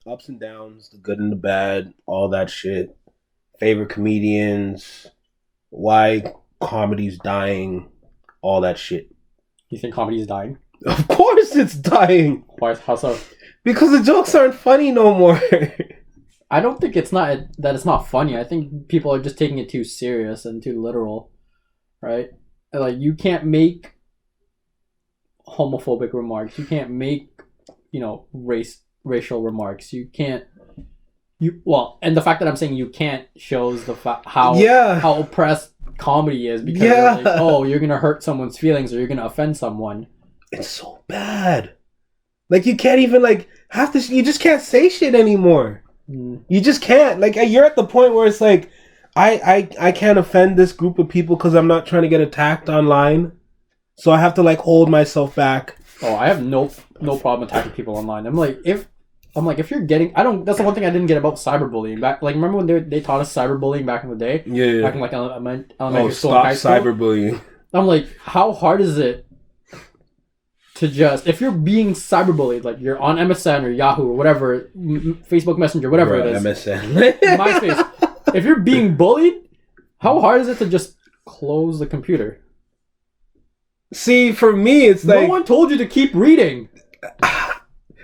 ups and downs, the good and the bad, all that shit. Favorite comedians, why comedy's dying, all that shit. You think comedy is dying? Of course it's dying. Why? How so? Because the jokes aren't funny no more. I don't think it's not funny. I think people are just taking it too serious and too literal, right? Like, you can't make homophobic remarks. You can't make, racial remarks. You can't. And the fact that I'm saying you can't shows how oppressed comedy is, because you're like, oh, you're gonna hurt someone's feelings or you're gonna offend someone. It's so bad. Like, you can't even you just can't say shit anymore. You just can't. Like, you're at the point where it's like, I can't offend this group of people because I'm not trying to get attacked online, so I have to hold myself back. Oh, I have no problem attacking people online. If you're getting, that's the one thing I didn't get about cyberbullying. Remember when they taught us cyberbullying back in the day? Yeah. Back in elementary school, stop high school? cyberbullying. I'm like, how hard is it to just, if you're being cyberbullied, like you're on MSN or Yahoo or whatever, Facebook Messenger, whatever it is. MSN. MySpace. If you're being bullied, how hard is it to just close the computer? See, for me, it's no one told you to keep reading.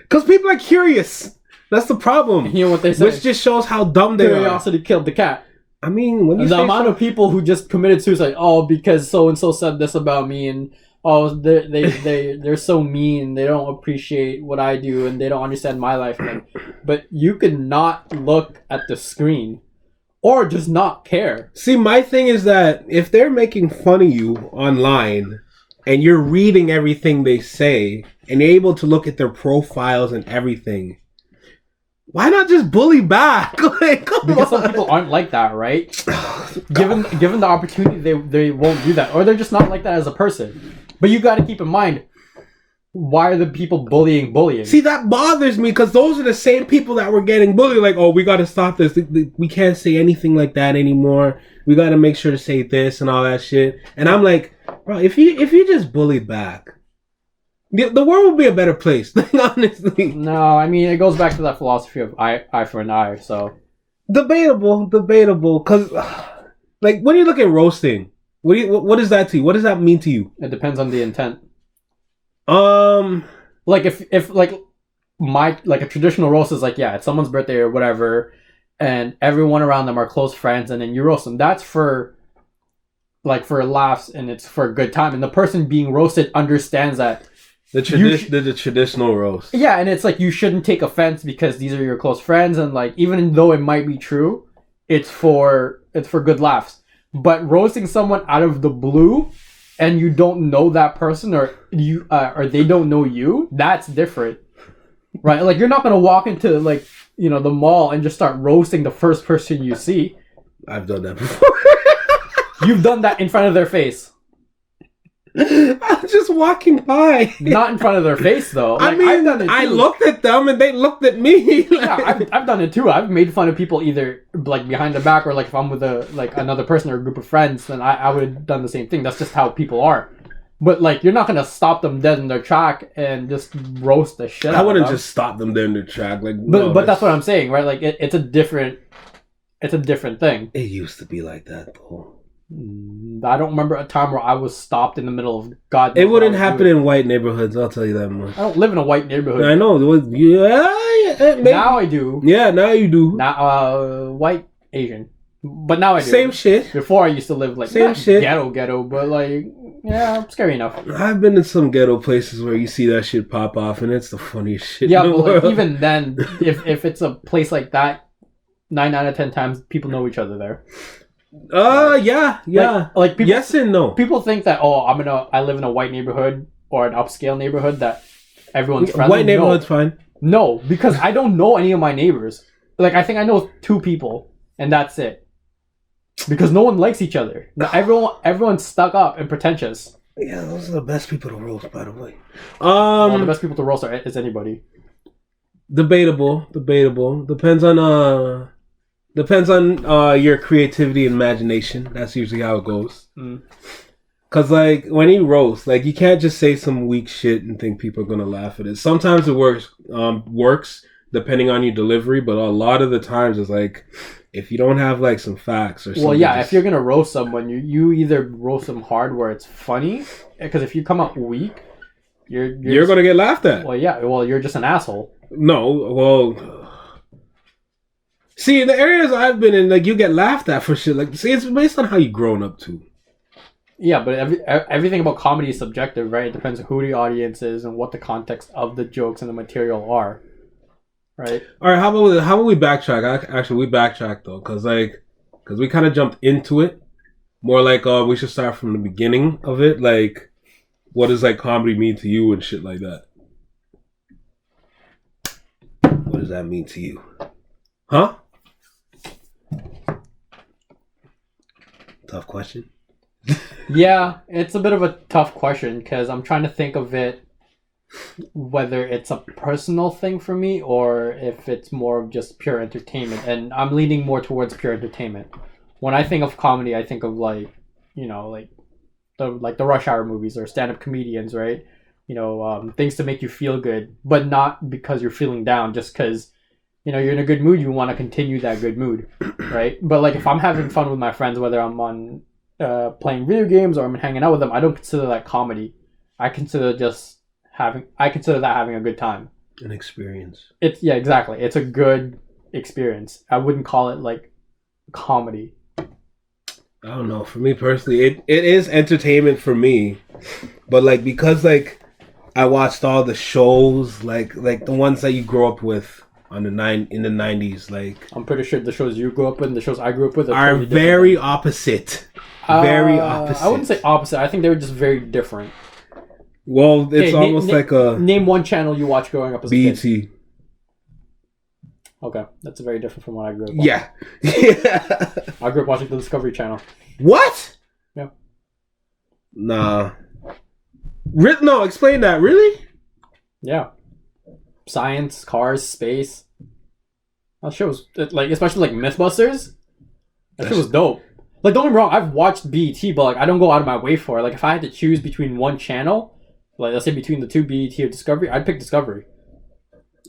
Because people are curious. That's the problem. You know what they say? Which just shows how dumb they are. Curiosity killed the cat. I mean, when you the amount of people who just committed suicide, because so and so said this about me, and they're so mean, they don't appreciate what I do, and they don't understand my life. But you could not look at the screen, or just not care. See, my thing is that if they're making fun of you online, and you're reading everything they say, and you're able to look at their profiles and everything, why not just bully back? Because some people aren't like that, right? Given the opportunity, they won't do that, or they're just not like that as a person. But you got to keep in mind, why are the people bullying? See, that bothers me, because those are the same people that were getting bullied. Like, oh, we got to stop this. We can't say anything like that anymore. We got to make sure to say this and all that shit. And I'm like, bro, if you just bullied back, the world would be a better place. Honestly. No, I mean, it goes back to that philosophy of eye for an eye. So debatable. Because, when you look at roasting, what is that to you? What does that mean to you? It depends on the intent. If a traditional roast is it's someone's birthday or whatever, and everyone around them are close friends, and then you roast them. That's for laughs, and it's for a good time. And the person being roasted understands that. The traditional roast. Yeah, and it's you shouldn't take offense because these are your close friends, and even though it might be true, it's for good laughs. But roasting someone out of the blue, and you don't know that person, or they don't know you, that's different, right? You're not gonna walk into the mall and just start roasting the first person you see. I've done that before. You've done that in front of their face. I'm just walking by. Not in front of their face, though. I mean, I've done it too. I looked at them and they looked at me. Yeah, I've done it too. I've made fun of people either behind the back, or if I'm with another person or a group of friends, then I would have done the same thing. That's just how people are. But you're not gonna stop them dead in their track and just roast the shit out of them. I wouldn't just stop them dead in their track. But that's what I'm saying, right? It's a different thing. It used to be like that, though. I don't remember a time where I was stopped in the middle of God. It wouldn't happen in white neighborhoods, I'll tell you that much. I don't live in a white neighborhood. I know. Now I do. Yeah, now you do. Now, white, Asian. But now I do. Same shit. Before I used to live same shit. Ghetto, but scary enough. I've been in some ghetto places where you see that shit pop off, and it's the funniest shit in the world. Even then, if it's a place like that, 9 out of 10 times people know each other there. Yeah. People, yes and no. People think that I live in a white neighborhood or an upscale neighborhood that everyone's friendly. White neighborhood's fine. No, because I don't know any of my neighbors. I think I know 2 people, and that's it. Because no one likes each other. Everyone's stuck up and pretentious. Yeah, those are the best people to roast, by the way. The best people to roast is anybody. Debatable. Depends on your creativity and imagination. That's usually how it goes. Cause when you roast, you can't just say some weak shit and think people are gonna laugh at it. Sometimes it works. depending on your delivery, but a lot of the times it's like, if you don't have like some facts or something. Well, yeah, if you're gonna roast someone, you either roast them hard where it's funny, because if you come up weak, you're gonna get laughed at. Well, yeah, well, you're just an asshole. No, well, see, in the areas I've been in, like, you get laughed at for shit. Like, see, it's based on how you grown up too. Yeah, but everything about comedy is subjective, right? It depends on who the audience is and what the context of the jokes and the material are, right? All right, how about we backtrack? Actually, we backtrack though, because we kind of jumped into it. More like we should start from the beginning of it. Like, what does like comedy mean to you and shit like that? What does that mean to you? Huh? Tough question. Yeah, it's a bit of a tough question because I'm trying to think of it whether it's a personal thing for me or if it's more of just pure entertainment. And I'm leaning more towards pure entertainment. When I think of comedy, I think of like, you know, like the Rush Hour movies or stand-up comedians, right? You know, things to make you feel good, but not because you're feeling down, just because, you know, you're in a good mood, you want to continue that good mood, right? But like if I'm having fun with my friends, whether I'm on playing video games or I'm hanging out with them, I don't consider that comedy. I consider that having a good time. An experience. Yeah, exactly. It's a good experience. I wouldn't call it like comedy. I don't know. For me personally, it is entertainment for me, but like because like I watched all the shows like the ones that you grow up with in the 90s. Like I'm pretty sure the shows you grew up with and the shows I grew up with are totally very opposite. Very opposite. I wouldn't say opposite. I think they were just very different. Well, it's almost like a... Name one channel you watched growing up as a BET. kid. Okay, that's very different from what I grew up watching. Yeah. I grew up watching the Discovery Channel. What? Yeah. Nah. No, explain that. Really? Yeah. Science, cars, space. That show was, like, especially like Mythbusters. That shit was dope. Like, don't get me wrong, I've watched BET, but like I don't go out of my way for it. Like, if I had to choose between one channel, like let's say between the two, BET or Discovery, I'd pick Discovery.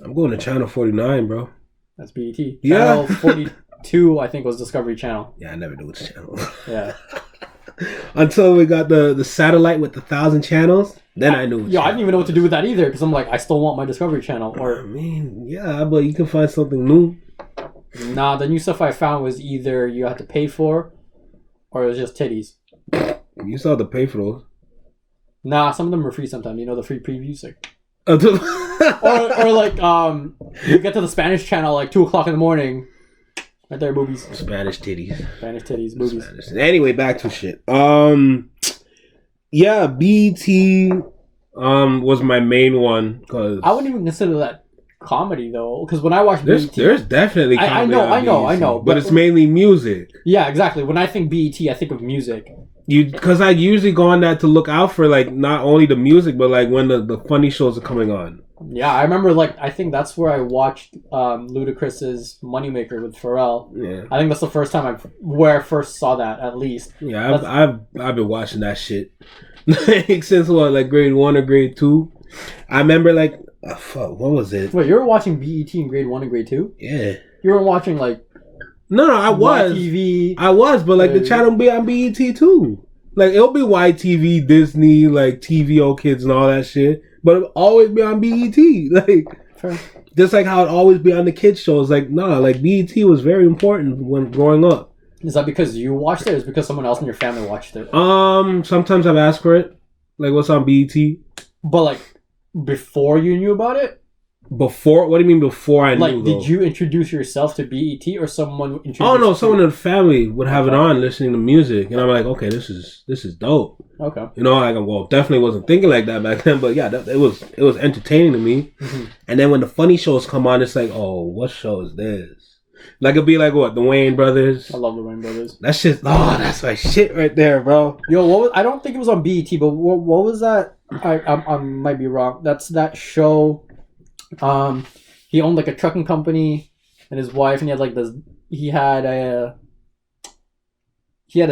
I'm going to Channel 49, bro. That's BET. Yeah. Channel 42, I think, was Discovery Channel. Yeah, I never knew which channel. Yeah. Until we got the satellite with 1,000 channels, then I knew. I didn't even know what to do with that either, because I'm like, I still want my Discovery Channel. Or I mean, yeah, but you can find something new. Nah, the new stuff I found was either you had to pay for, or it was just titties. You still have to pay for those. Nah, some of them are free sometimes. You know, the free previews. Like, or like, you get to the Spanish channel like 2 o'clock in the morning. Right there, boobies. Spanish titties. Spanish titties, boobies. Spanish. Anyway, back to shit. Yeah, BT was my main one because I wouldn't even consider that comedy though, because when I watch BET, there's definitely comedy. I know, but it's mainly music. Yeah, exactly. When I think BET, I think of music. Because I usually go on that to look out for like not only the music, but like when the funny shows are coming on. Yeah, I remember. Like, I think that's where I watched Ludacris's Moneymaker with Pharrell. Yeah, I think that's the first time where I first saw that. At least. Yeah, I've been watching that shit since like grade 1 or grade 2. I remember like fuck, what was it? Wait, you were watching BET in grade 1 and grade 2? Yeah. You were watching like. No, I was. YTV. I was, but like the channel be on BET too. Like it'll be YTV, Disney, like TVO Kids and all that shit. But it'll always be on BET. Like Fair. Just like how it always be on the kids shows. Like like BET was very important when growing up. Is that because you watched it, or is it because someone else in your family watched it? Sometimes I've asked for it. Like what's on BET? But like before you knew about it? Before? What do you mean before I knew? Like, did you introduce yourself to BET, or someone introduced you? Oh no, someone in the family would have it on, listening to music, and I'm like, okay, this is dope. Okay. You know, like, well, definitely wasn't thinking like that back then, but yeah, it was entertaining to me. Mm-hmm. And then when the funny shows come on, it's like, oh, what show is this? Like it'd be like what, the Wayne Brothers. I love the Wayne Brothers. That shit. Oh, that's my shit right there, bro. Yo, I don't think it was on BET, but what was that? I might be wrong. That's that show. He owned like a trucking company, and his wife, and he had a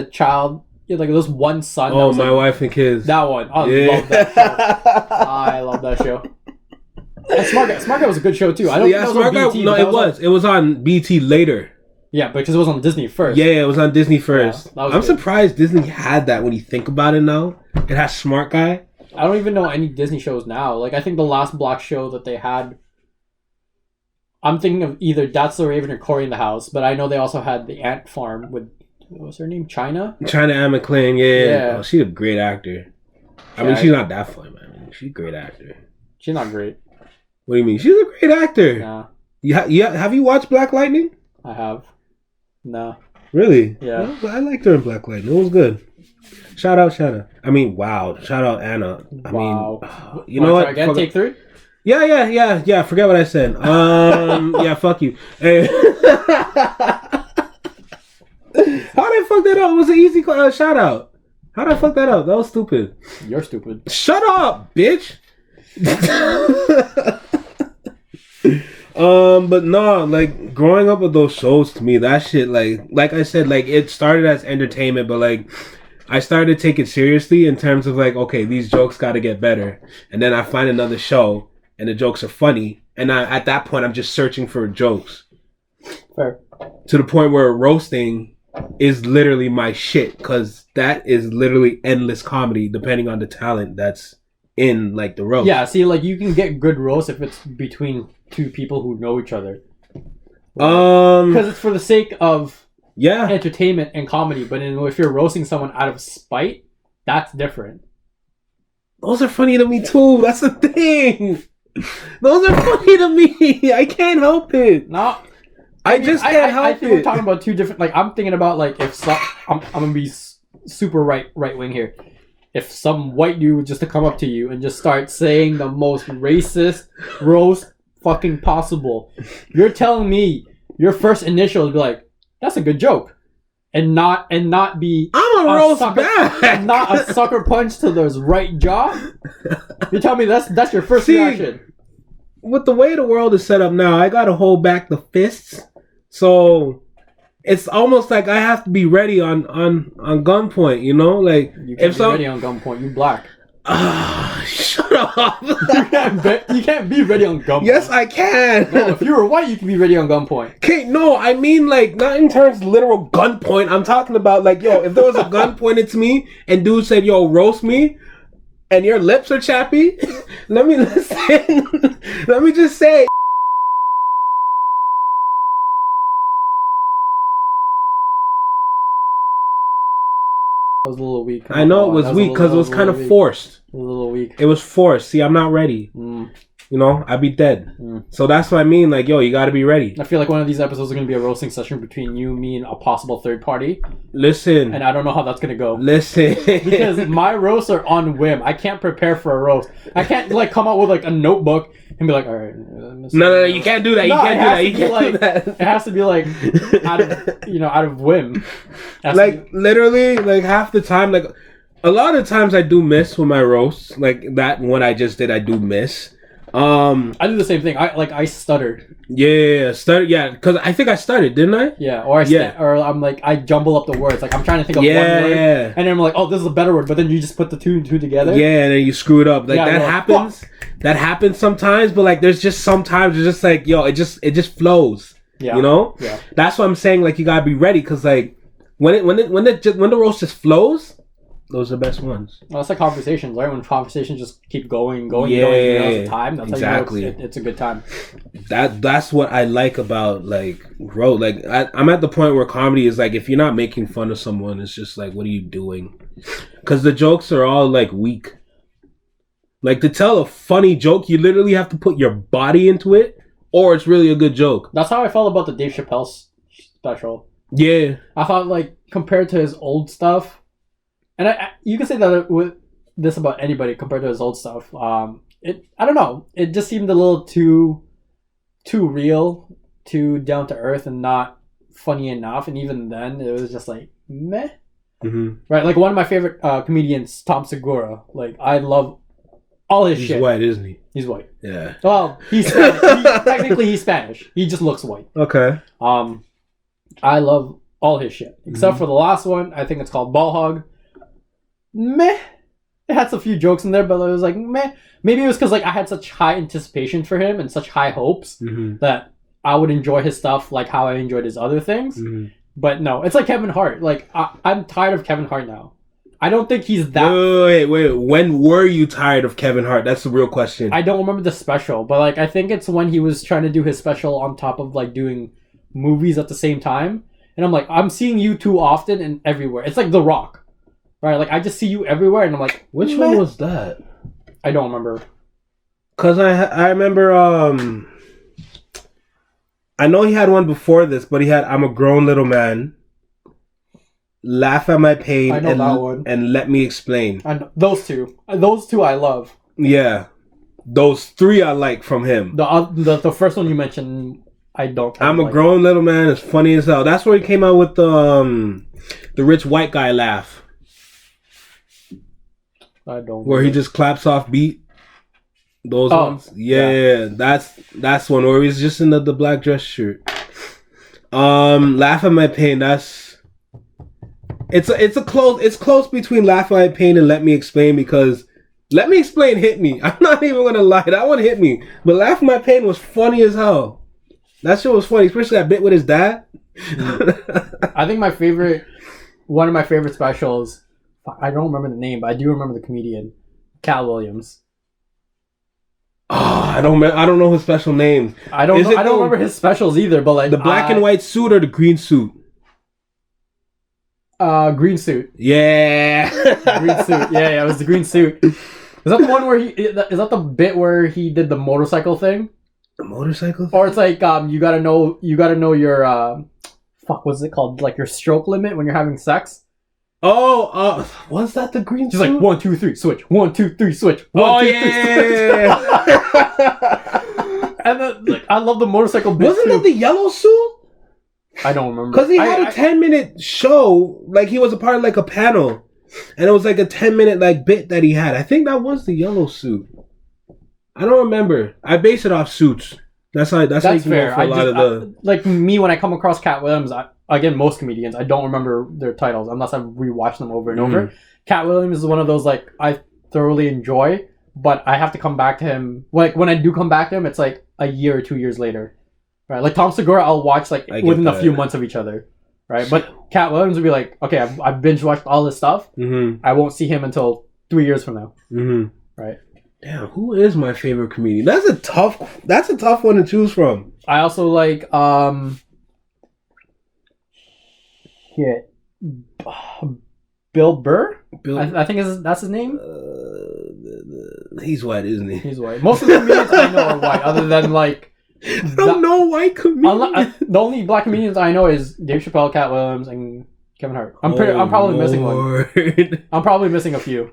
child. He had like this one son. Oh, My Wife and Kids. That one. I love that show. I love that show. Smart Guy was a good show too. I don't think it was on BT, no, it was on BT later. Yeah, because it was on Disney first. Yeah, it was on Disney first. Yeah, I'm surprised Disney had that when you think about it now. It has Smart Guy. I don't even know any Disney shows now. Like, I think the last black show that they had, I'm thinking of either That's the Raven or Cory in the House, but I know they also had The Ant Farm with, what was her name? China Anne McClain, yeah. Oh, she's a great actor. I mean, she's not that funny, man. She's a great actor. She's not great. What do you mean? She's a great actor. Nah. Yeah. Have you watched Black Lightning? I have. No. Really? Yeah. Well, I liked her in Black Lightning. It was good. Shout out Shanna. I mean, wow. Shout out Anna. I mean, you know what? Again, take 3? Yeah. Forget what I said. Yeah, fuck you. Hey. How did I fuck that up? It was an easy shout out. How did I fuck that up? That was stupid. You're stupid. Shut up, bitch. But no, like growing up with those shows, to me, that shit, like I said, like it started as entertainment, but like I started to take it seriously in terms of like, okay, these jokes got to get better, and then I find another show and the jokes are funny, and at that point I'm just searching for jokes. Fair. To the point where roasting is literally my shit, because that is literally endless comedy depending on the talent that's in like the roast. Yeah, see, like you can get good roast if it's between two people who know each other. Because it's for the sake of entertainment and comedy. But if you're roasting someone out of spite, that's different. Those are funny to me too. That's the thing. Those are funny to me. I can't help it. No, I just can't help it. I think we're talking about two different. Like I'm thinking about like if I'm gonna be super right wing here. If some white dude just to come up to you and just start saying the most racist roast fucking possible, you're telling me your first initial is be like, that's a good joke, and not be I'm a roast back, and not a sucker punch to the right jaw. You tell me that's your first reaction. With the way the world is set up now, I gotta hold back the fists, so it's almost like I have to be ready on gunpoint, you know? Like you can't be ready on gunpoint. You black. Shut up. You can't be ready on gunpoint. Yes, I can. No, if you were white, you can be ready on gunpoint. Okay, no, I mean like not in terms of literal gunpoint. I'm talking about like, yo, if there was a gun pointed to me and dude said, yo, roast me, and your lips are chappy, let me listen. Let me just say. It was a little weak. I know it was weak because it was kind of forced. It was a little weak. It was forced. See, I'm not ready. You know, I'd be dead. So that's what I mean. Like, yo, you got to be ready. I feel like one of these episodes is going to be a roasting session between you, me, and a possible third party. Listen. And I don't know how that's going to go. Listen. Because my roasts are on whim. I can't prepare for a roast. I can't, like, come out with, like, a notebook and be like, all right. No, you can't do that. You can't do that. It has to be, like, out of whim. Like, literally, like, half the time, like, a lot of times I do miss with my roasts. Like, that one I just did, I do miss. I do the same thing. I stuttered. Yeah, because I think I stuttered, didn't I? Yeah, or I'm like I jumble up the words. Like I'm trying to think of one word, and then I'm like, oh, this is a better word. But then you just put the two and two together. Yeah, and then you screw it up. Like that happens. Fuck. That happens sometimes, but like there's just sometimes it's just like, yo, it just flows. Yeah, you know. Yeah, that's what I'm saying. Like you gotta be ready, because like when the roast just flows. Those are the best ones. Well, it's like conversations, right? When conversations just keep going all the time. That's exactly. How you know it's a good time. That's what I like about like roast. Like I'm at the point where comedy is like, if you're not making fun of someone, it's just like, what are you doing? Because the jokes are all like weak. Like to tell a funny joke, you literally have to put your body into it, or it's really a good joke. That's how I felt about the Dave Chappelle special. Yeah, I thought like compared to his old stuff. And you can say that with this about anybody compared to his old stuff. I don't know. It just seemed a little too real, too down to earth, and not funny enough. And even then, it was just like meh. Mm-hmm. Right? Like one of my favorite comedians, Tom Segura. Like I love all his shit. He's white, isn't he? He's white. Yeah. Well, he's Spanish. Technically, he's Spanish. He just looks white. Okay. I love all his shit except for the last one. I think it's called Ball Hog. Meh. it had a few jokes in there, but it was like, meh. Maybe it was because like I had such high anticipation for him and such high hopes that I would enjoy his stuff like how I enjoyed his other things. But no, it's like Kevin Hart. Like I'm tired of Kevin Hart now. I don't think he's that. Wait. When were you tired of Kevin Hart? That's the real question. I don't remember the special, but like I think it's when he was trying to do his special on top of like doing movies at the same time. And I'm like, I'm seeing you too often and everywhere. It's like The Rock, right? Like I just see you everywhere, and I'm like, which one was that? I don't remember. Cause I remember I know he had one before this, but he had I'm a Grown Little Man, Laugh at My Pain, I know that one. And Let Me Explain. I know, those two I love. Yeah, those three I like from him. The first one you mentioned, I don't. I'm a Grown Little Man is funny as hell. That's where he came out with the rich white guy laugh. I don't. Where he just claps off beat. Those ones, yeah, that's one where he's just in the black dress shirt. Laugh at My Pain. It's close between Laugh at My Pain and Let Me Explain, because Let Me Explain hit me. I'm not even gonna lie, that one hit me. But Laugh at My Pain was funny as hell. That shit was funny, especially that bit with his dad. I think one of my favorite specials. I don't remember the name, but I do remember the comedian, Cat Williams. Oh, I don't know his special name. I don't remember his specials either, but like the black and white suit or the green suit? Green suit. Yeah. Green suit. Yeah, it was the green suit. Is that the one where is that the bit where he did the motorcycle thing? The motorcycle thing? Or it's like you gotta know your what's it called? Like your stroke limit when you're having sex. Oh, was that the green suit? She's like 1, 2, 3, switch. 1, 2, 3, switch. 1, 2, 3, switch. And then like I love the motorcycle bit. Wasn't that the yellow suit? I don't remember. Because he had a 10-minute show, like he was a part of like a panel, and it was like a 10-minute like bit that he had. I think that was the yellow suit. I don't remember. I base it off suits. That's how you fair. For a lot of the like me when I come across Cat Williams. Again, most comedians, I don't remember their titles unless I rewatch them over and over. Cat Williams is one of those like I thoroughly enjoy, but I have to come back to him. Like when I do come back to him, it's like a year or 2 years later, right? Like Tom Segura, I'll watch like within a few months of each other, right? But Cat Williams would be like, okay, I've binge watched all this stuff. I won't see him until 3 years from now, right? Damn, who is my favorite comedian? That's a tough one to choose from. I also like Bill Burr. I think that's his name. He's white, isn't he? He's white. Most of the comedians I know are white, other than like I don't know white comedians. The only black comedians I know is Dave Chappelle, Cat Williams, and Kevin Hart. I'm probably missing one. I'm probably missing a few.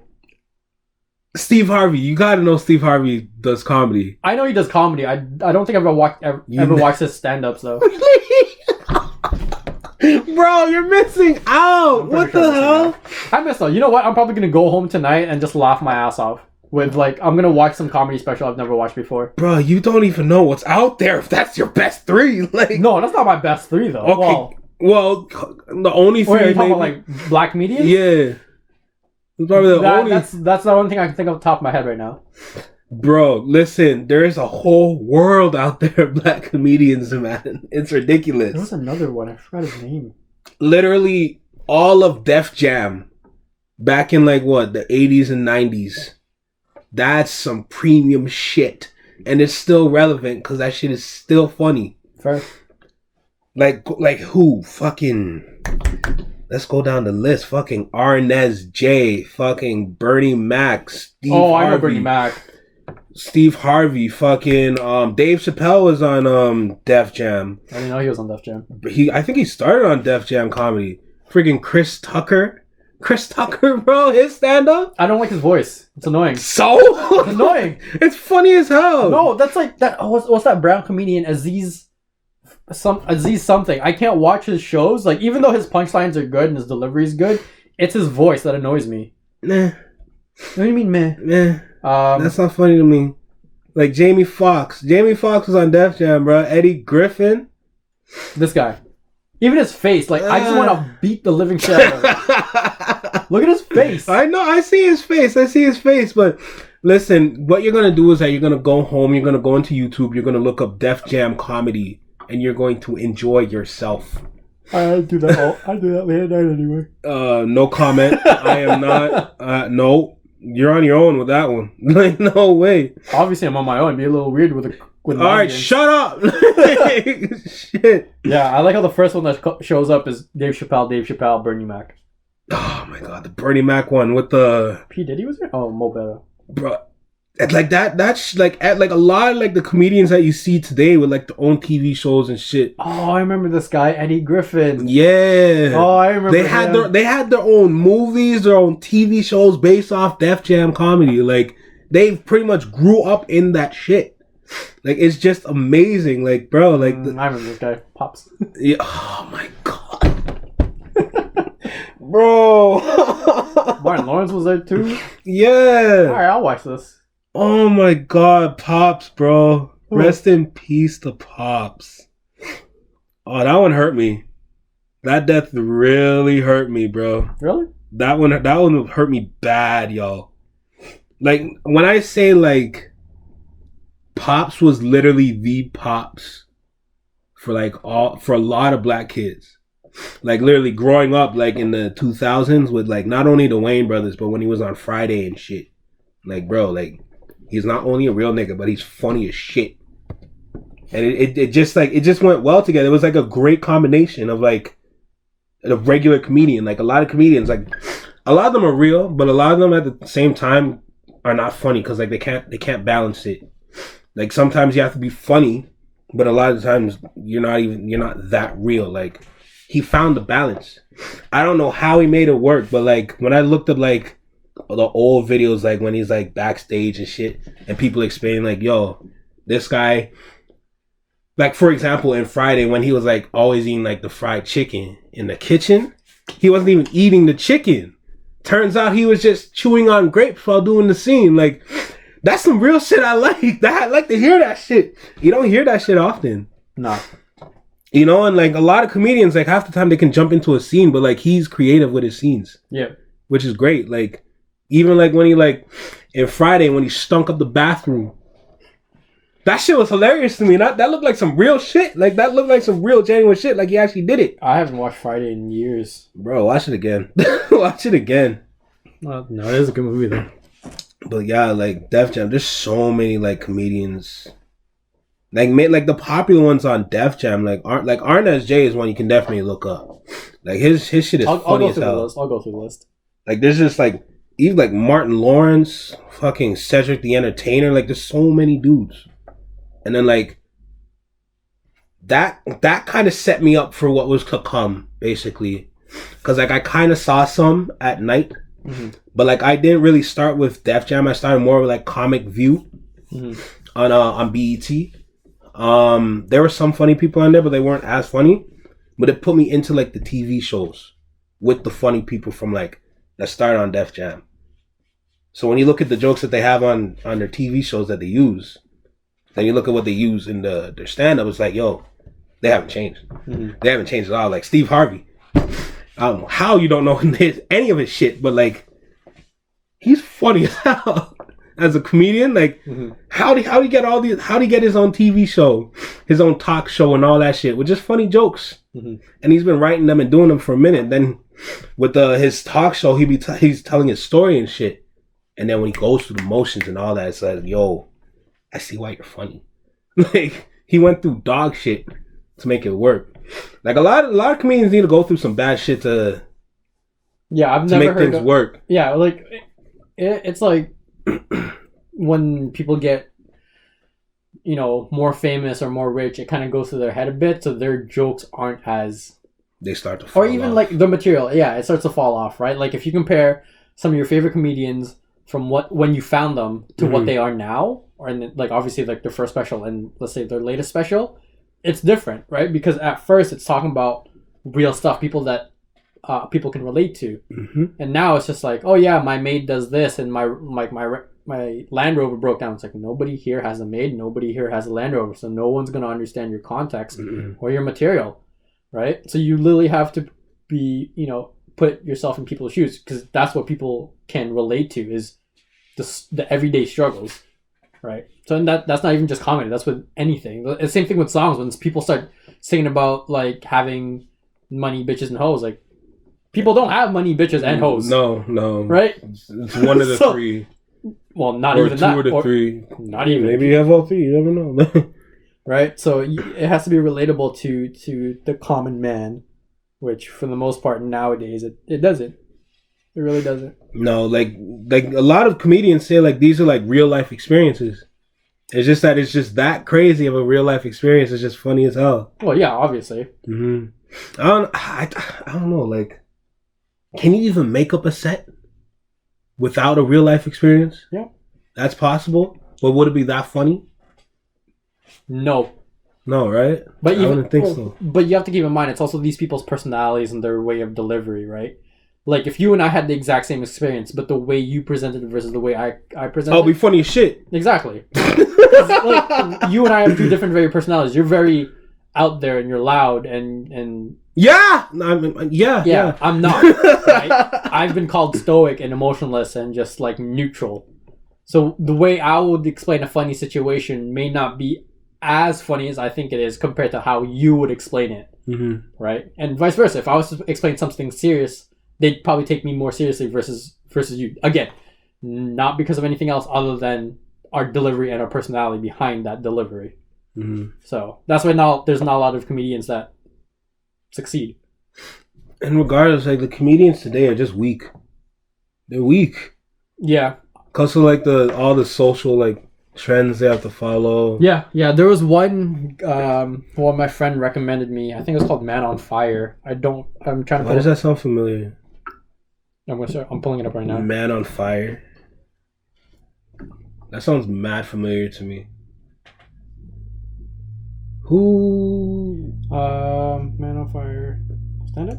Steve Harvey, you gotta know Steve Harvey does comedy. I know he does comedy. I don't think I've ever watched his stand-ups though. Bro, you're missing out. What the hell? I missed out. You know what? I'm probably gonna go home tonight and just laugh my ass off. With like, I'm gonna watch some comedy special I've never watched before. Bro, you don't even know what's out there. If that's your best three, like no, that's not my best three though. Okay, well, the only three. Wait, are you talking about like black comedians? Yeah. It's probably the only... That's the only thing I can think of off the top of my head right now. Bro, listen, there is a whole world out there of black comedians, man. It's ridiculous. There was another one. I forgot his name. Literally, all of Def Jam, back in like what, the 80s and 90s. That's some premium shit. And it's still relevant because that shit is still funny. Fair. Like who? Fucking... Let's go down the list. Fucking Arnez J. Fucking Bernie Mac. Steve Harvey. I know Bernie Mac. Steve Harvey. Fucking Dave Chappelle was on Def Jam. I didn't know he was on Def Jam. I think he started on Def Jam comedy. Freaking Chris Tucker. Chris Tucker, bro. His stand-up. I don't like his voice. It's annoying. So? It's annoying. It's funny as hell. No, that's like that. What's that brown comedian? Aziz something. I can't watch his shows. Like, even though his punchlines are good and his delivery is good, it's his voice that annoys me. Nah. What do you mean, meh? Nah. That's not funny to me. Like Jamie Foxx. Jamie Foxx was on Def Jam, bro. Eddie Griffin. This guy. Even his face. Like, I just want to beat the living shit out of him. Look at his face. I know. I see his face. But listen, what you're gonna do is that you're gonna go home. You're gonna go into YouTube. You're gonna look up Def Jam comedy, and you're going to enjoy yourself. I do that. I do that late at night anyway. No comment. I am not. No, you're on your own with that one. Like, no way. Obviously, I'm on my own. It'd be a little weird with all right, shut up. Shit. Yeah, I like how the first one that shows up is Dave Chappelle, Bernie Mac. Oh my god, the Bernie Mac one with the P Diddy was there. Oh, Mo Better. Bro, like that's like at like a lot of like the comedians that you see today with like their own TV shows and shit. Oh, I remember this guy, Eddie Griffin. Yeah. Oh, I remember. They had their own movies, their own TV shows based off Def Jam comedy. Like they pretty much grew up in that shit. Like it's just amazing. Like bro, like I remember this guy, Pops. Yeah. Oh my god. Bro. Martin Lawrence was there too. Yeah. All right, I'll watch this. Oh my god, Pops, bro. Rest in peace to Pops. Oh, that one hurt me. That death really hurt me, bro. Really? That one hurt me bad, y'all. Like when I say like Pops was literally the Pops for a lot of black kids. Like literally growing up like in the 2000s with like not only the Wayne brothers, but when he was on Friday and shit. Like bro, like he's not only a real nigga, but he's funny as shit. And it just went well together. It was like a great combination of like a regular comedian. Like a lot of comedians, like a lot of them are real, but a lot of them at the same time are not funny because like they can't balance it. Like sometimes you have to be funny, but a lot of times you're not that real. Like he found the balance. I don't know how he made it work, but like when I looked up like the old videos, like when he's like backstage and shit, and people explaining like, yo, this guy, like for example, in Friday when he was like always eating like the fried chicken in the kitchen, he wasn't even eating the chicken. Turns out he was just chewing on grapes while doing the scene. Like that's some real shit. I like to hear that shit. You don't hear that shit often. No. You know, and like a lot of comedians, like half the time they can jump into a scene, but like he's creative with his scenes. Yeah. Which is great. Like even like when he like in Friday when he stunk up the bathroom. That shit was hilarious to me. That looked like some real shit. Like that looked like some real genuine shit. Like he actually did it. I haven't watched Friday in years. Bro, watch it again. Watch it again. No, it is a good movie though. But yeah, like Def Jam, there's so many like comedians. Like the popular ones on Def Jam, like Arnaz J is one you can definitely look up. Like his shit is funny as hell. I'll go through the list. Like there's just like even like Martin Lawrence, fucking Cedric the Entertainer. Like there's so many dudes, and then like that kind of set me up for what was to come basically, because like I kind of saw some at night. Mm-hmm. But like I didn't really start with Def Jam. I started more with like Comic View on BET. There were some funny people on there, but they weren't as funny. But it put me into like the TV shows with the funny people from like that started on Def Jam. So when you look at the jokes that they have on their TV shows that they use, then you look at what they use in their stand-up, it's like, yo, they haven't changed. Mm-hmm. They haven't changed at all. Like Steve Harvey. I don't know how you don't know any of his shit, but like he's funny as hell as a comedian. Like how do he get his own TV show, his own talk show, and all that shit with just funny jokes? Mm-hmm. And he's been writing them and doing them for a minute. Then with his talk show, he's telling his story and shit. And then when he goes through the motions and all that, it's like, yo, I see why you're funny. Like he went through dog shit to make it work. Like a lot of comedians need to go through some bad shit to I've never make heard things work. Yeah, like it's like when people get more famous or more rich, it kind of goes through their head a bit, so their jokes aren't as they start to fall or even off. Like the material, it starts to fall off, right? Like if you compare some of your favorite comedians from when you found them to what they are now, or like obviously like their first special and let's say their latest special. It's different, right? Because at first it's talking about real stuff, people that people can relate to, and now it's just like, oh yeah, my maid does this, and my Land Rover broke down. It's like nobody here has a maid, nobody here has a Land Rover, so no one's gonna understand your context or your material, right? So you literally have to be, put yourself in people's shoes, because that's what people can relate to, is the everyday struggles, right? So that's not even just comedy. That's with anything. The same thing with songs. When people start singing about like having money, bitches, and hoes, like people don't have money, bitches, and hoes. No, right? It's one of the three. Well, not or even two that. Or 2 or the 3. Not even. Maybe you have all 3. You never know. Right? So it has to be relatable to the common man, which for the most part nowadays it doesn't. It really doesn't. No, like a lot of comedians say like these are like real life experiences. It's just that crazy of a real life experience. It's just funny as hell. Well, yeah, obviously. Mm-hmm. I don't know. Like, can you even make up a set without a real life experience? Yeah, that's possible. But would it be that funny? No, right? But I wouldn't think so. But you have to keep in mind, it's also these people's personalities and their way of delivery, right? Like, if you and I had the exact same experience, but the way you presented it versus the way I presented it... I'll be funny as shit. Exactly. Like, you and I have 2 different very personalities. You're very out there and you're loud and... Yeah! Yeah. I'm not, right? I've been called stoic and emotionless and just, like, neutral. So the way I would explain a funny situation may not be as funny as I think it is compared to how you would explain it, right? And vice versa. If I was to explain something serious, they'd probably take me more seriously versus you. Again, not because of anything else other than our delivery and our personality behind that delivery. So that's why now there's not a lot of comedians that succeed. And regardless, like the comedians today are just weak. They're weak. Yeah. Because of like all the social like trends they have to follow. Yeah. There was one my friend recommended me. I think it was called Man on Fire. I'm trying to. Why does that sound familiar? I'm pulling it up right now. Man on Fire. That sounds mad familiar to me. Who? Man on Fire. Stand up.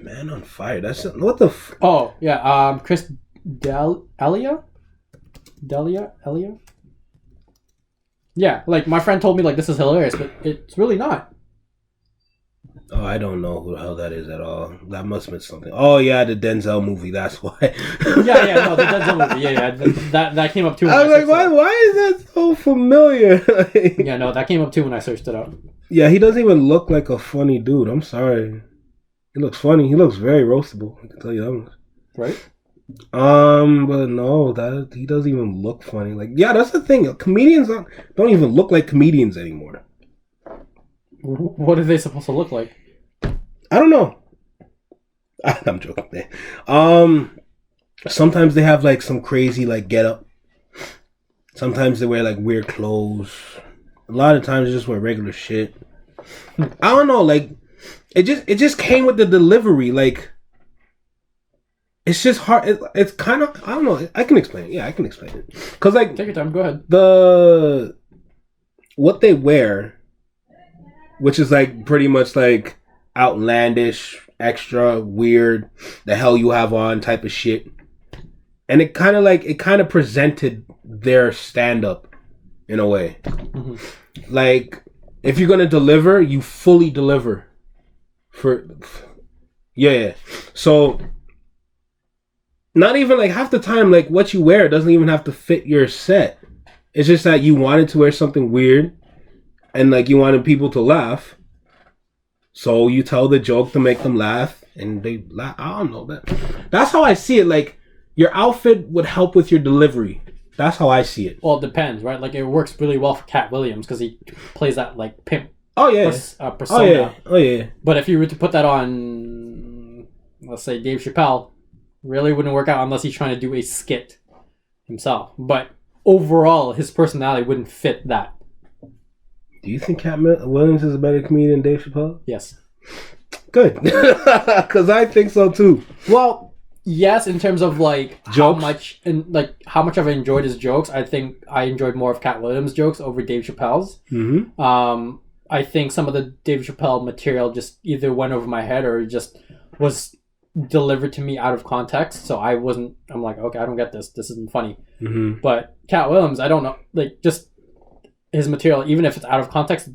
Man on Fire. That's what the. Oh yeah. Chris Delia. Yeah, like my friend told me like this is hilarious, but it's really not. Oh, I don't know who the hell that is at all. That must have been something. Oh yeah, the Denzel movie. That's why. No, the Denzel movie. Yeah. That came up too. I was like, why is that so familiar? Yeah, no, that came up too when I searched it up. Yeah, he doesn't even look like a funny dude. I'm sorry. He looks funny. He looks very roastable. I can tell you that much. Right. But no, that he doesn't even look funny. Like, yeah, that's the thing. Comedians don't even look like comedians anymore. What are they supposed to look like? I don't know. I'm joking, man. Sometimes they have like some crazy like get up. Sometimes they wear like weird clothes. A lot of times they just wear regular shit. I don't know. Like, it just came with the delivery. Like. It's just hard. It's kind of, I don't know. I can explain it. Yeah, I can explain it. Because, like... Take your time. Go ahead. What they wear, which is, like, pretty much, like, outlandish, extra, weird, the hell you have on type of shit. And it kind of presented their stand-up in a way. Mm-hmm. Like, if you're going to deliver, you fully deliver. Yeah. So... Not even like half the time, like what you wear doesn't even have to fit your set. It's just that you wanted to wear something weird and like you wanted people to laugh. So you tell the joke to make them laugh and they laugh. I don't know. That's how I see it. Like your outfit would help with your delivery. That's how I see it. Well, it depends, right? Like it works really well for Cat Williams because he plays that like pimp persona. Oh yeah. But if you were to put that on, let's say Dave Chappelle, really wouldn't work out unless he's trying to do a skit himself. But overall, his personality wouldn't fit that. Do you think Cat Williams is a better comedian than Dave Chappelle? Yes. Good. Because I think so too. Well, yes, in terms of like jokes? how much I've enjoyed his jokes. I think I enjoyed more of Cat Williams' jokes over Dave Chappelle's. Mm-hmm. I think some of the Dave Chappelle material just either went over my head or just was delivered to me out of context, so I'm like, okay, I don't get this isn't funny. Mm-hmm. But Cat Williams, I don't know, like just his material, even if it's out of context,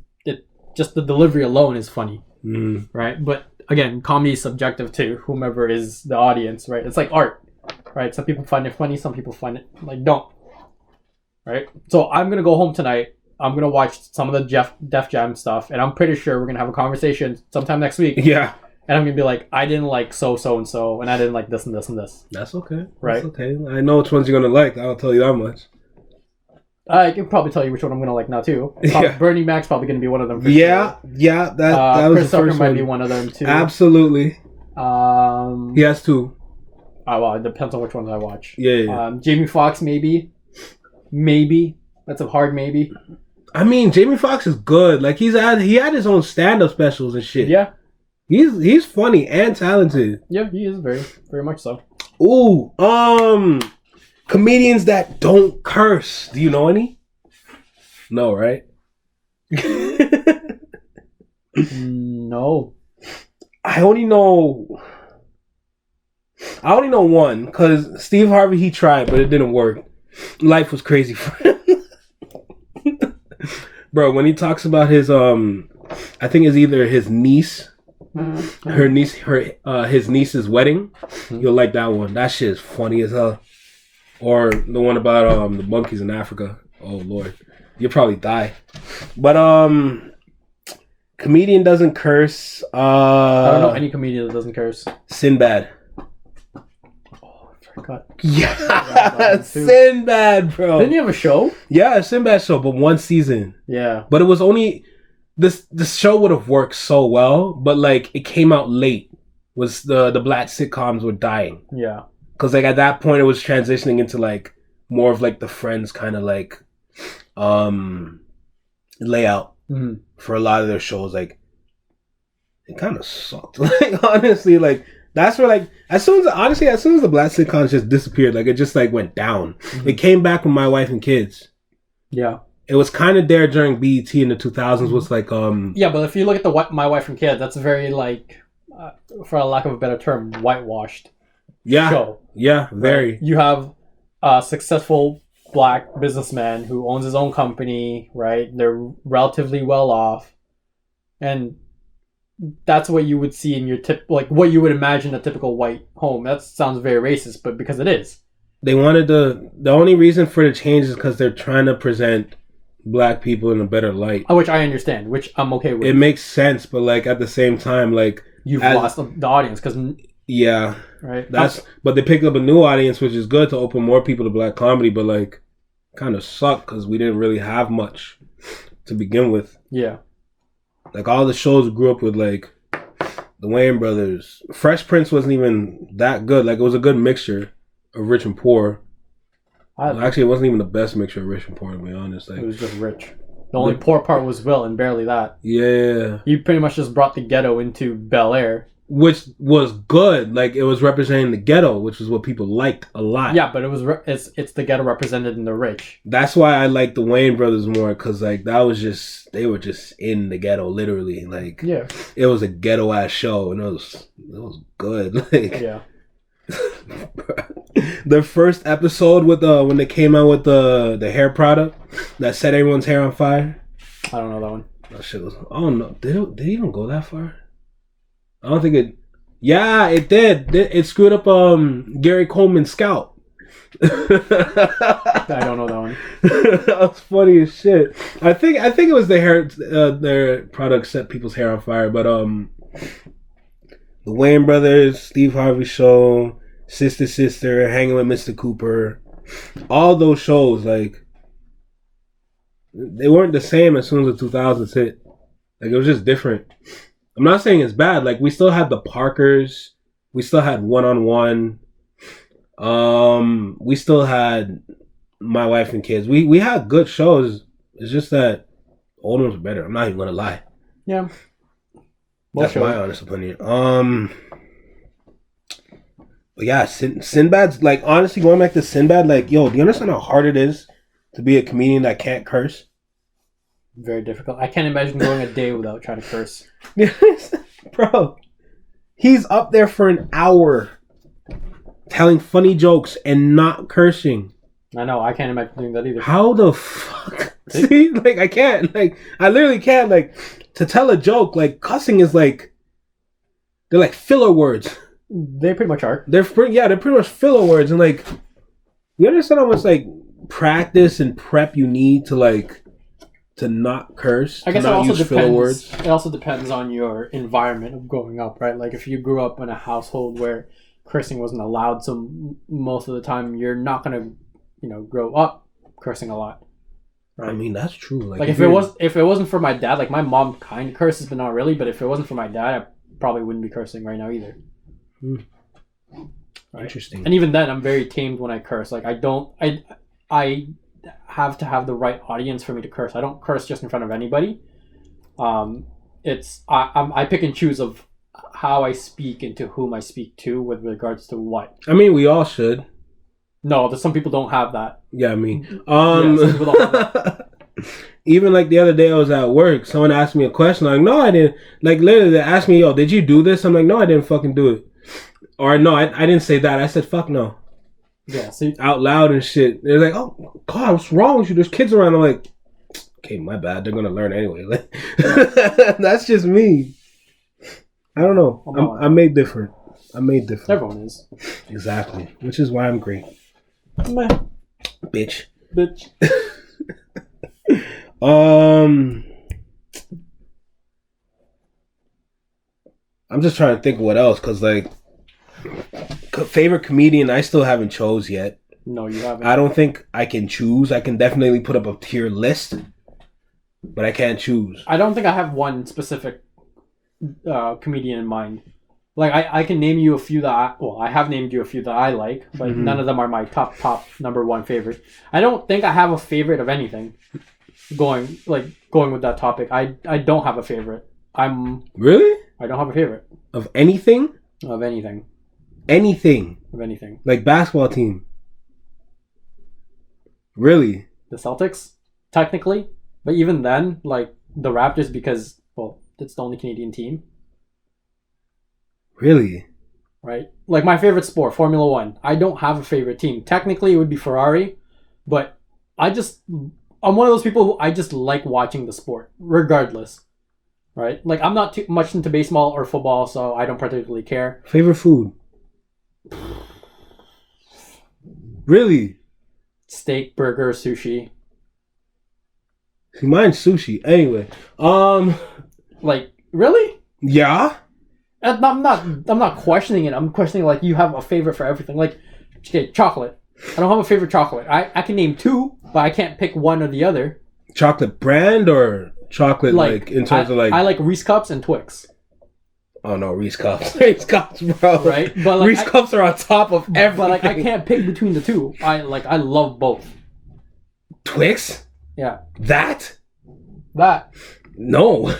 just the delivery alone is funny. Mm-hmm. Right? But again, comedy is subjective to whomever is the audience, right? It's like art, right? Some people find it funny, some people find it like don't, right? So I'm gonna go home tonight. I'm gonna watch some of the Def Jam stuff, and I'm pretty sure we're gonna have a conversation sometime next week. Yeah. And I'm gonna be like, I didn't like so and so, and I didn't like this and this and this. That's okay. Right. That's okay. I know which ones you're gonna like. I'll tell you that much. I can probably tell you which one I'm gonna like now too. Yeah. Bernie Mac's probably gonna be one of them. For yeah. sure. Yeah. That was Chris the Tucker first might one. be one of them too. Absolutely. He has two. Oh, well, it depends on which ones I watch. Yeah. Jamie Foxx maybe. That's a hard maybe. I mean, Jamie Foxx is good. Like he had his own stand-up specials and shit. Yeah. He's funny and talented. Yeah, he is very, very much so. Ooh, comedians that don't curse. Do you know any? No, right? No. I only know one because Steve Harvey, he tried, but it didn't work. Life was crazy for him. Bro, when he talks about his I think it's either his niece, his niece's wedding, you'll like that one. That shit is funny as hell. Or the one about the monkeys in Africa. Oh Lord, you'll probably die. But comedian doesn't curse. I don't know any comedian that doesn't curse. Sinbad. Forgot. Yeah, Sinbad, bro. Didn't he have a show? Yeah, a Sinbad show, but one season. Yeah, but it was only this show would have worked so well, but like it came out late. Was the black sitcoms were dying? Yeah, because like at that point it was transitioning into like more of like the Friends kind of like layout for a lot of their shows. Like it kind of sucked. Like honestly, like. That's where, like, as soon as the black sitcoms just disappeared, like, it just, like, went down. It came back with My Wife and Kids. Yeah. It was kind of there during BET in the 2000s, was, like, Yeah, but if you look at the My Wife and Kids, that's very, like, for a lack of a better term, whitewashed show. Yeah, very. Right? You have a successful black businessman who owns his own company, right? They're relatively well off. And that's what you would see in your what you would imagine a typical white home. That sounds very racist, but because it is. They wanted the only reason for the change is because they're trying to present black people in a better light. Which I understand, which I'm okay with. It makes sense, but like at the same time, like you've lost the audience because yeah, right. But they picked up a new audience, which is good to open more people to black comedy. But like, kind of sucked because we didn't really have much to begin with. Yeah. Like, all the shows grew up with, like, the Wayans brothers. Fresh Prince wasn't even that good. Like, it was a good mixture of rich and poor. Actually, it wasn't even the best mixture of rich and poor, to be honest. Like, it was just rich. The only poor part was Will, and barely that. Yeah. You pretty much just brought the ghetto into Bel Air. Which was good. Like, it was representing the ghetto, which is what people liked a lot. Yeah, but it's the ghetto represented in the rich. That's why I like the Wayans brothers more, because, like, they were just in the ghetto, literally. Like, yeah, it was a ghetto-ass show, and it was good. Like, yeah. The first episode with when they came out with the hair product that set everyone's hair on fire. I don't know that one. That shit was... Oh, no. Did it even go that far? I don't think it... Yeah, it did. It screwed up Gary Coleman's scalp. I don't know that one. That was funny as shit. I think it was their product set people's hair on fire. But the Wayans brothers, Steve Harvey show, Sister, Hanging with Mr. Cooper, all those shows, like, they weren't the same as soon as the 2000s hit. Like, it was just different. I'm not saying it's bad. Like, we still had the Parkers. We still had One-on-One. We still had My Wife and Kids. We had good shows. It's just that old ones are better. I'm not even gonna lie. Yeah. That's my honest opinion. But yeah, Sinbad's, like, honestly, going back to Sinbad, like, yo, do you understand how hard it is to be a comedian that can't curse? Very difficult. I can't imagine going a day without trying to curse. Bro, he's up there for an hour telling funny jokes and not cursing. I know. I can't imagine doing that either. How the fuck? See, like, I can't. Like, I literally can't. Like, to tell a joke, like, cussing is like They're like filler words. They pretty much are. They're pretty much filler words, and like, you understand how much like practice and prep you need to like to not curse. I guess it also depends. It also depends on your environment of growing up, right? Like if you grew up in a household where cursing wasn't allowed, so most of the time you're not gonna, grow up cursing a lot. Right? I mean, that's true. Like if it wasn't for my dad, like my mom kind of curses, but not really. But if it wasn't for my dad, I probably wouldn't be cursing right now either. Right? Interesting. And even then, I'm very tamed when I curse. Like I have to have the right audience for me to curse. I don't curse just in front of anybody. I pick and choose of how I speak and to whom I speak to with regards to what. I mean, we all should. No, some people don't have that. Yeah, me. Some people don't have that. Even like the other day I was at work, someone asked me a question. I'm like, no, I didn't. Like literally they asked me, yo, did you do this? I'm like, no, I didn't fucking do it. Or no, I didn't say that. I said, fuck no. Yeah, see? Out loud and shit. They're like, oh, God, what's wrong with you? There's kids around. I'm like, okay, my bad. They're going to learn anyway. Like, that's just me. I don't know. I'm made different. Everyone is. Exactly. Which is why I'm great. Meh. Bitch. I'm just trying to think of what else, because like favorite comedian I still haven't chose yet. No, you haven't. I don't think I can choose. I can definitely put up a tier list, but I can't choose. I don't think I have one specific comedian in mind. Like I can name you a few that I have named you a few that I like, but none of them are my top number one favorite. I don't think I have a favorite of anything. Going with that topic, I don't have a favorite. Really? I don't have a favorite of anything. Of anything. Anything. Of anything. Like basketball team. Really? The Celtics, technically, but even then, like the Raptors, because it's the only Canadian team. Really? Right? Like my favorite sport, Formula 1. I don't have a favorite team. Technically, it would be Ferrari, but I'm one of those people who I just like watching the sport, regardless. Right? Like, I'm not too much into baseball or football, so I don't particularly care. Favorite food? Really? Steak, burger, sushi. See, mine's sushi. Anyway, like, really? Yeah. I'm not questioning it. I'm questioning like you have a favorite for everything. Like, okay, chocolate. I don't have a favorite chocolate. I can name two, but I can't pick one or the other. Chocolate brand or chocolate like in terms of like I like Reese Cups and Twix. Oh no, Reese Cups. Reese Cups, bro. Right? But like, Reese Cups are on top of everything. But like I can't pick between the two. I love both. Twix? Yeah. That? No. No.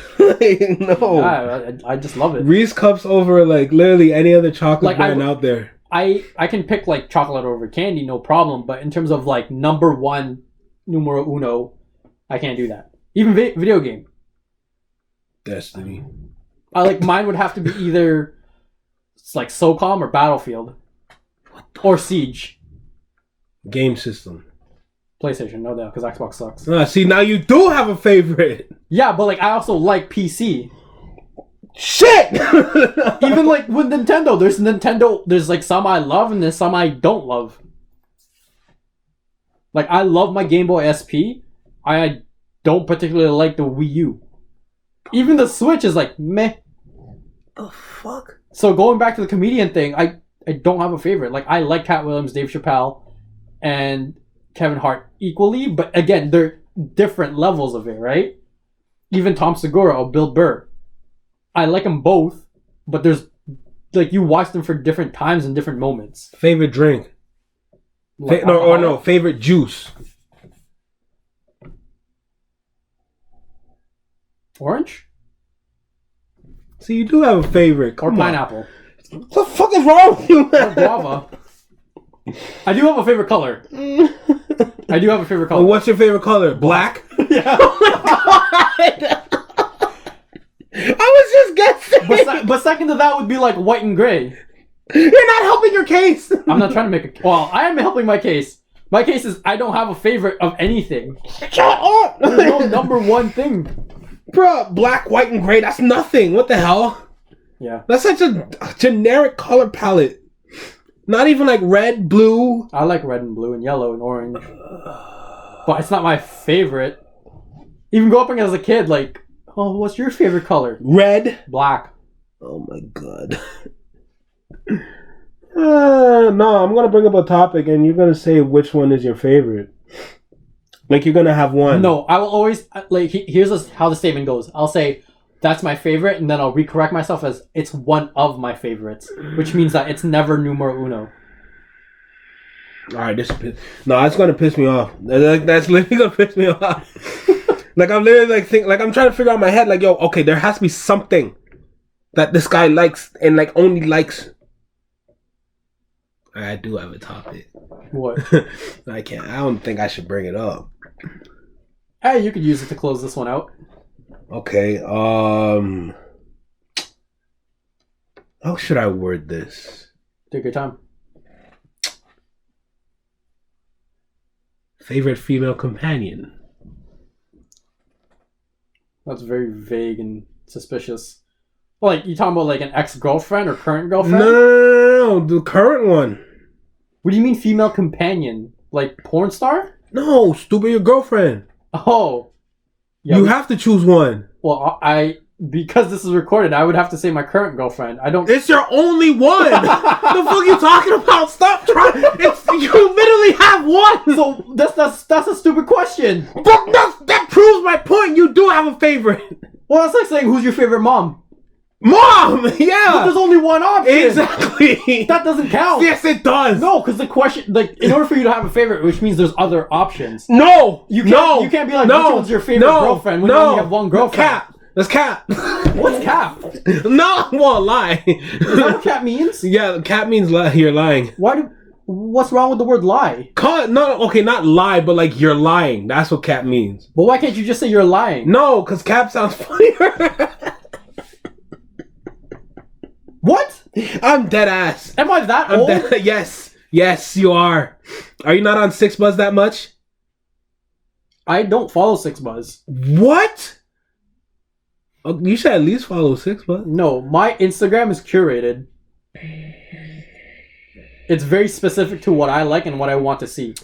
I just love it. Reese Cups over like literally any other chocolate brand out there. I can pick like chocolate over candy, no problem. But in terms of like number one, numero uno, I can't do that. Even video game. Destiny. Mine would have to be either it's like SOCOM or Battlefield. Or Siege. Game system. PlayStation, no doubt, because Xbox sucks. See, now you do have a favorite. Yeah, but like I also like PC. Shit! Even like with Nintendo, there's like some I love and there's some I don't love. Like I love my Game Boy SP. I don't particularly like the Wii U. Even the Switch is like meh. The fuck? So going back to the comedian thing, I don't have a favorite. Like I like Cat Williams, Dave Chappelle, and Kevin Hart equally, but again, they're different levels of it, right? Even Tom Segura or Bill Burr. I like them both, but there's like you watch them for different times and different moments. Favorite drink? Like, favorite juice. Orange? So you do have a favorite. Or pineapple. What the fuck is wrong with you, man? Or guava. I do have a favorite color. Well, what's your favorite color? Black? Yeah. Oh my god! I was just guessing. But second to that would be like white and gray. You're not helping your case. I'm not trying to make a... Well, I am helping my case. My case is I don't have a favorite of anything. Shut up! There's no number one thing. Bro, black, white, and gray, that's nothing. What the hell? Yeah. That's such a generic color palette. Not even like red, blue. I like red and blue and yellow and orange. But it's not my favorite. Even growing up as a kid, like, oh, what's your favorite color? Red. Black. Oh my god. No, I'm gonna bring up a topic and you're gonna say which one is your favorite. Like you're gonna have one. No, I will always like. Here's how the statement goes. I'll say that's my favorite, and then I'll recorrect myself as it's one of my favorites, which means that it's never numero uno. All right, it's gonna piss me off. That's literally gonna piss me off. Like I'm literally like I'm trying to figure out in my head like, yo, okay, there has to be something that this guy likes and like only likes. I do have a topic. What? I don't think I should bring it up. Hey, you could use it to close this one out. Okay. How should I word this? Take your time. Favorite female companion. That's very vague and suspicious. Like, you talking about like an ex-girlfriend or current girlfriend? No, the current one. What do you mean female companion? Like porn star? No, stupid, your girlfriend. Oh. Yeah, you have to choose one. Well, because this is recorded, I would have to say my current girlfriend. I don't... It's your only one! The fuck are you talking about? Stop trying! You literally have one! So, that's a stupid question. But that proves my point! You do have a favorite! Well, that's like saying, who's your favorite mom? Mom! Yeah! But there's only one option! Exactly! That doesn't count! Yes, it does! No, because the question, like, in order for you to have a favorite, which means there's other options. No! You can't be like, which one's your favorite girlfriend when you only have one girlfriend? Cap! That's cap! What's cap? No, I won't lie. Is that what cap means? Yeah, cap means you're lying. What's wrong with the word lie? Not lie, but like you're lying. That's what cap means. But why can't you just say you're lying? No, because cap sounds funnier. What? I'm dead ass. Am I that old? Yes, you are. Are you not on 6buzz that much? I don't follow 6buzz. What? You should at least follow 6buzz. No, my Instagram is curated. It's very specific to what I like and what I want to see.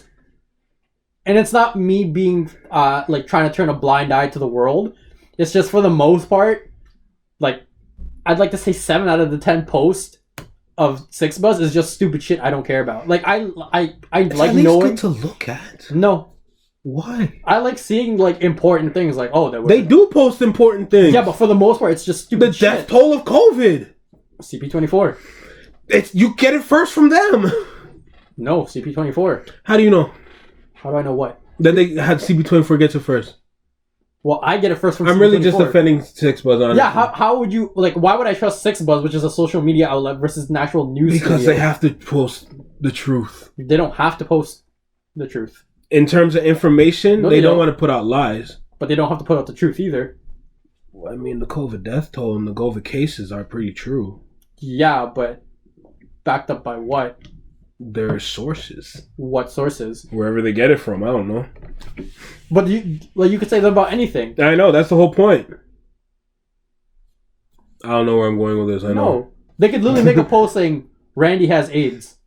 And it's not me being like trying to turn a blind eye to the world. It's just for the most part, like I'd like to say 7 out of the 10 posts of 6buzz is just stupid shit I don't care about. Like I like at least knowing good to look at. No. Why? I like seeing like important things like they do post important things. Yeah, but for the most part it's just stupid shit. The death toll of COVID. CP24. You get it first from them. No, CP24. How do you know? How do I know what? That they had CP24 gets it first. Well, I get it first from I'm CP24. really just defending 6buzz, honestly. Yeah, how would you... Like, why would I trust 6buzz, which is a social media outlet, versus an actual news Because studio? they have to post the truth. They don't have to post the truth. In terms of information, they don't want to put out lies. But they don't have to put out the truth either. Well, I mean, the COVID death toll and the COVID cases are pretty true. Yeah, but backed up by what? Their sources. What sources? Wherever they get it from, I don't know. But you could say that about anything. I know, that's the whole point. I don't know where I'm going with this. I know. No, they could literally make a post saying Randy has AIDS.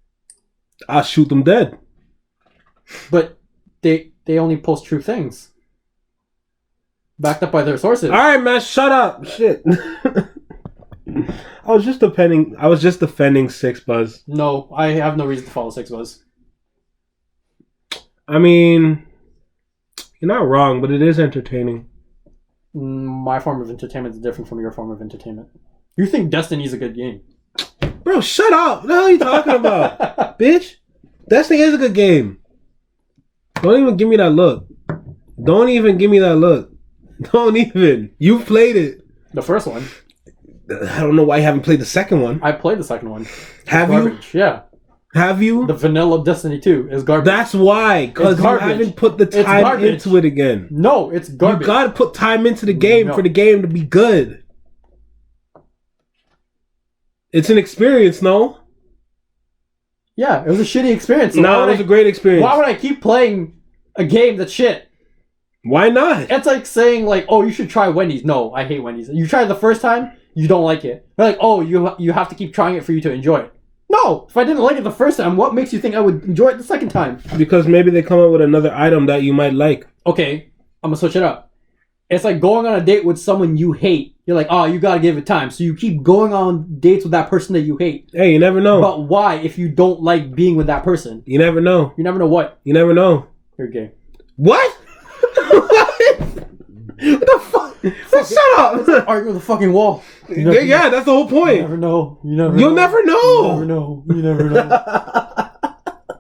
I'll shoot them dead. But they only post true things. Backed up by their sources. Alright, man, shut up. Shit. I was just defending 6buzz. No, I have no reason to follow 6buzz. I mean, you're not wrong, but it is entertaining. My form of entertainment is different from your form of entertainment. You think Destiny's a good game? Bro, shut up. What the hell are you talking about? Bitch, Destiny is a good game. Don't even give me that look. Don't even give me that look. Don't even. You've played it. The first one. I don't know why you haven't played the second one. I played the second one. Have you? Yeah. Have you? The vanilla Destiny 2 is garbage. That's why. Because you haven't put the time into it again. No, it's garbage. You gotta put time into the game for the game to be good. It's an experience, no? Yeah, it was a shitty experience. So no, it was a great experience. Why would I keep playing a game that's shit? Why not? It's like saying, like, oh, you should try Wendy's. No, I hate Wendy's. You tried it the first time, you don't like it. They're like, oh, you have to keep trying it for you to enjoy it. No, if I didn't like it the first time, what makes you think I would enjoy it the second time? Because maybe they come up with another item that you might like. Okay, I'm gonna switch it up. It's like going on a date with someone you hate. You're like, oh, you gotta give it time. So you keep going on dates with that person that you hate. Hey, you never know. But why if you don't like being with that person? You never know. You never know what? You never know. You're gay. What? What the fuck? Shut up! It's like arguing with a fucking wall. Yeah, that's the whole point. You never know. You'll never know. You never know.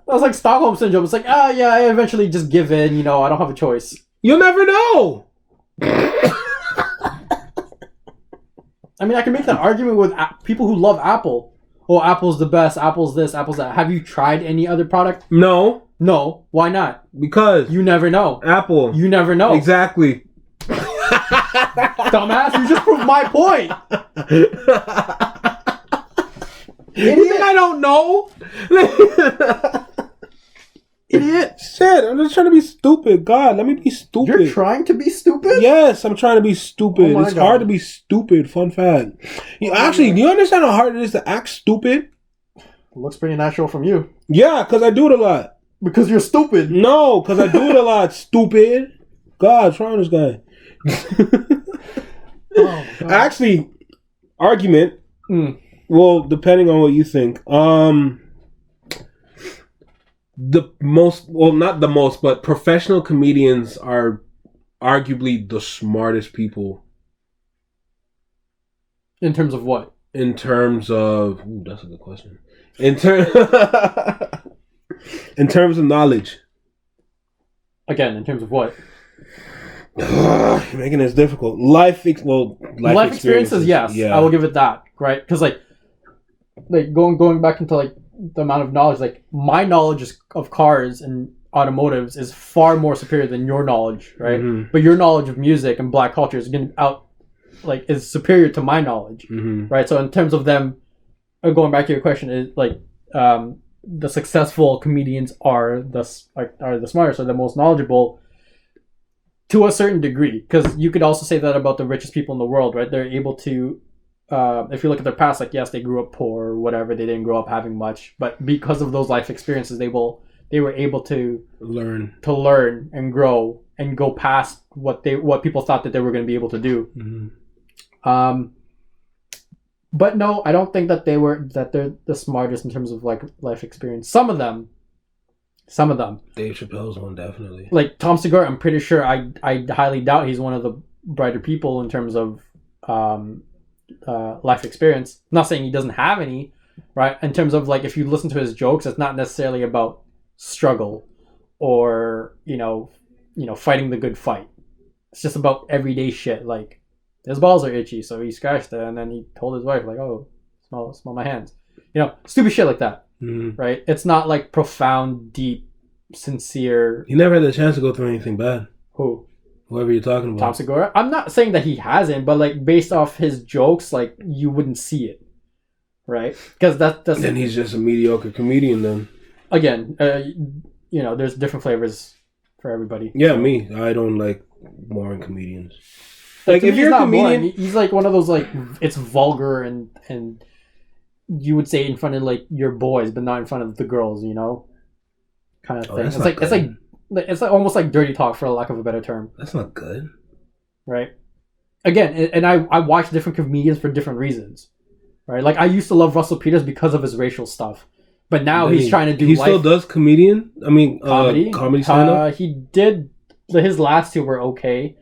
That's like Stockholm syndrome. It's like, yeah, I eventually just give in. I don't have a choice. You'll never know. I mean, I can make that argument with people who love Apple. Oh, Apple's the best. Apple's this. Apple's that. Have you tried any other product? No. No. Why not? Because you never know. Apple. You never know. Exactly. Dumbass, you just proved my point. You think I don't know? Idiot. Shit, I'm just trying to be stupid. God, let me be stupid. You're trying to be stupid? Yes, I'm trying to be stupid. Oh it's hard to be stupid. Fun fact. Actually, do you understand how hard it is to act stupid? It looks pretty natural from you. Yeah, because I do it a lot. Because you're stupid. No, because I do it a lot. Stupid. God, what's wrong with this guy? Oh, actually, argument. Well, depending on what you think. The most, well, not the most, but professional comedians are arguably the smartest people. In terms of what? In terms of, ooh, that's a good question. In terms of knowledge. Again, in terms of what? You're making this difficult. Life experiences, yes. Yeah. I will give it that, right? Because like going back into like the amount of knowledge, like my knowledge of cars and automotives is far more superior than your knowledge, right? Mm-hmm. But your knowledge of music and black culture is is superior to my knowledge, right? So in terms of them, going back to your question, is like the successful comedians are the smartest, or the most knowledgeable to a certain degree. Because you could also say that about the richest people in the world, right? They're able to. If you look at their past, like, yes, they grew up poor or whatever, they didn't grow up having much, but because of those life experiences, they were able to learn and grow and go past what people thought that they were going to be able to do. Mm-hmm. But no, I don't think that they're the smartest in terms of like life experience. Some of them. Dave Chappelle's one, definitely. Like Tom Segura, I'm pretty sure. I highly doubt he's one of the brighter people in terms of life experience. I'm not saying he doesn't have any, right? In terms of like, if you listen to his jokes, it's not necessarily about struggle or fighting the good fight. It's just about everyday shit. Like, his balls are itchy, so he scratched it, and then he told his wife, like, "Oh, smell my hands." Stupid shit like that, right? It's not like profound, deep, sincere. He never had the chance to go through anything bad. Who? Whoever you're talking about. Tom Segura? I'm not saying that he hasn't, but like based off his jokes, like you wouldn't see it, right? Because that's. Then he's just a mediocre comedian. Then. Again, there's different flavors for everybody. Yeah, so. Me. I don't like boring comedians. Like if you're a comedian, boring. He's like one of those like it's vulgar and you would say it in front of like your boys, but not in front of the girls, kind of thing. It's like almost like dirty talk, for lack of a better term. That's not good, right? Again, and I watch different comedians for different reasons, right? Like I used to love Russell Peters because of his racial stuff, but now he's trying to do. He still does comedy stand-up. He did. His last two were okay.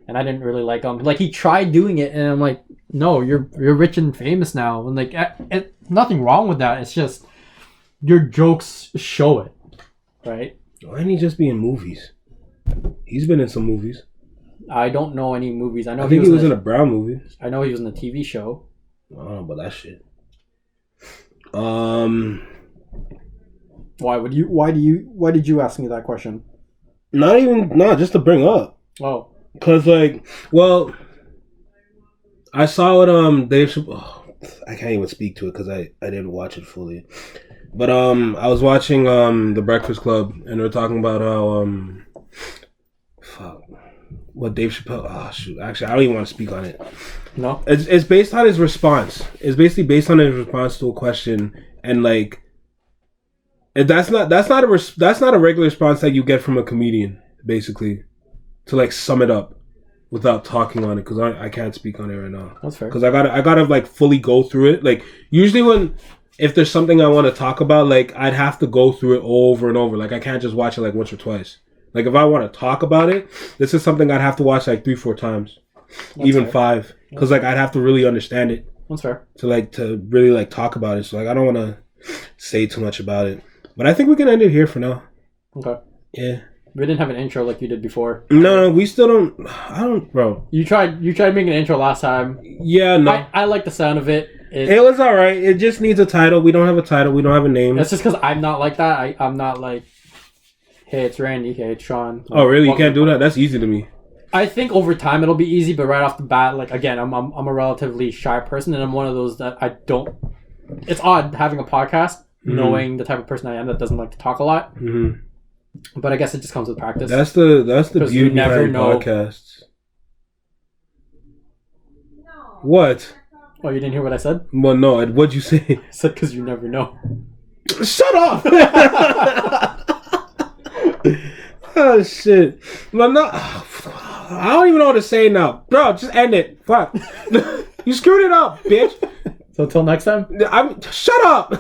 And I didn't really like him. Like, he tried doing it, and I'm like, no, you're rich and famous now. And, like, nothing wrong with that. It's just your jokes show it, right? Why didn't he just be in movies? He's been in some movies. I don't know any movies. I think he was in a Brown movie. I know he was in a TV show. I don't know about that shit. Why did you ask me that question? Just to bring up. Oh. Cause I saw it. Dave Chappelle. I can't even speak to it because I didn't watch it fully. But I was watching The Breakfast Club, and they're talking about how what Dave Chappelle. Oh shoot! Actually, I don't even want to speak on it. No. It's based on his response. It's basically based on his response to a question, and like, that's not a regular response that you get from a comedian. Basically, to like sum it up without talking on it, because I can't speak on it right now. That's fair. Because I gotta like fully go through it. Like usually if there's something I want to talk about, like I'd have to go through it over and over. Like I can't just watch it like once or twice. Like if I want to talk about it, this is something I'd have to watch like 3-4 times, even fair. 5, because like I'd have to really understand it. That's fair. To really like talk about it. So like I don't want to say too much about it. But I think we can end it here for now. Okay. Yeah. We didn't have an intro like you did before. No, we still don't. I don't, bro. You tried making an intro last time. Yeah, no. I like the sound of it. It was all right. It just needs a title. We don't have a title. We don't have a name. That's just because I'm not like that. I'm not like, hey, it's Randy. Hey, it's Sean. Like, oh, really? You can't do that? That's easy to me. I think over time it'll be easy, but right off the bat, like again, I'm a relatively shy person, and I'm one of those that I don't. It's odd having a podcast, knowing the type of person I am that doesn't like to talk a lot. Mm-hmm. But I guess it just comes with practice. That's the beauty behind podcasts. No. What? Oh, you didn't hear what I said? Well, no. What'd you say? I said because you never know. Shut up! Oh shit! Well, no. I don't even know what to say now, bro. Just end it. Fuck. You screwed it up, bitch. So until next time. Shut up.